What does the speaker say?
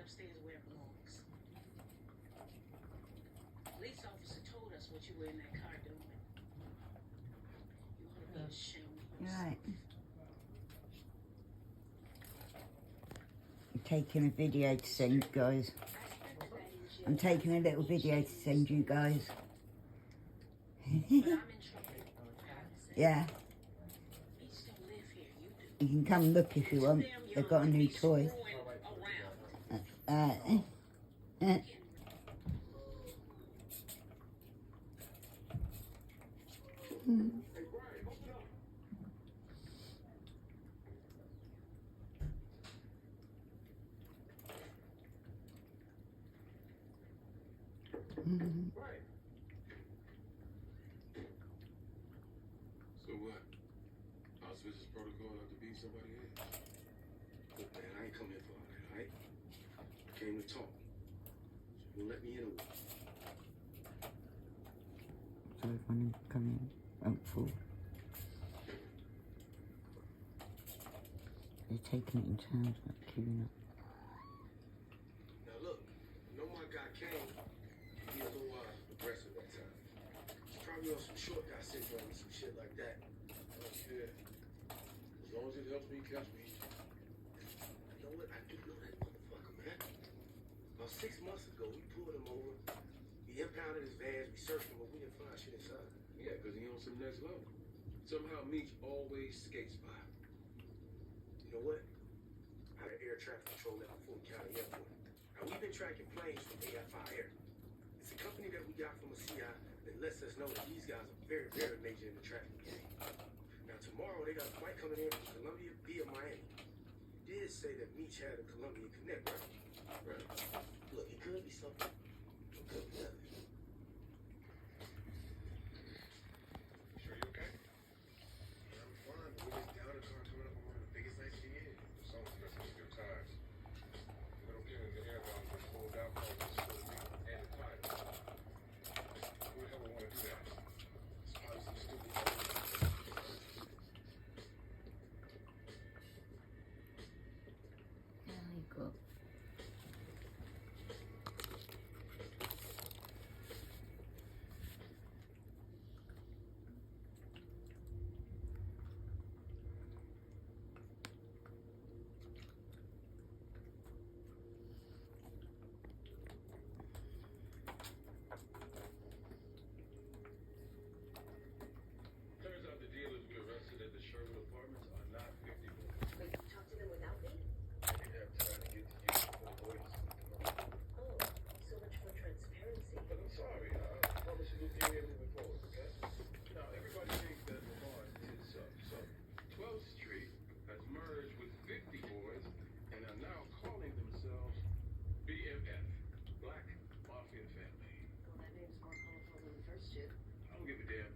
upstairs where it belongs. Police officer told us what you were in that car doing. You ought to be ashamed of yourself. Right. I'm taking a video to send you guys. I'm taking a little video to send you guys. Yeah. You can come look if you want. They've got a new toy. Right. So what? Auspicious protocol not to beat somebody else? Look, man, I ain't come here for all that, alright? I came to talk. So you let me in or what? So when you come in, I'm full. They're taking it in turns, like queuing up. Now look, you know my guy came. He a little aggressive that time. He's probably on some short guy syndrome or some shit like that. Oh shit. As long as it helps me catch me. You know what? I do know that motherfucker, man. About 6 months ago, we pulled him over. We impounded his vans, we searched him, but we didn't find shit inside. Yeah, because he on some next level. Somehow Meech always skates by. You know what? I had air traffic control at Fulton County Airport. Now, we've been tracking planes from AFI Air. It's a company that we got from a CI that lets us know that these guys are very, very major in the traffic game. Now, tomorrow they got a flight coming in from Colombia via Miami. He did say that Meech had a Colombia connect, right? Right. Look, it could be something. It could be nothing. Sure you okay? Yeah, I'm fine, but we're just down the car coming up on one of the biggest nights of the year. Someone's messing with your tires. We don't get in the air down with full down and the tires. Who the hell would want to do that? It's probably some stupid. There you go. Turns out the dealers we arrested at the Sherwood Apartments are not 50 boys. Wait, you talked to them without me? I didn't have time to get to you before the lawyers come on. Oh, so much for transparency. But I'm sorry. I promise you we'll be here moving forward, okay? Now, everybody thinks that Lamar is up. So, 12th Street has merged with 50 boys and are now calling themselves BMF, Black Mafia Family. Well, that name's more colorful than the first two. I don't give a damn.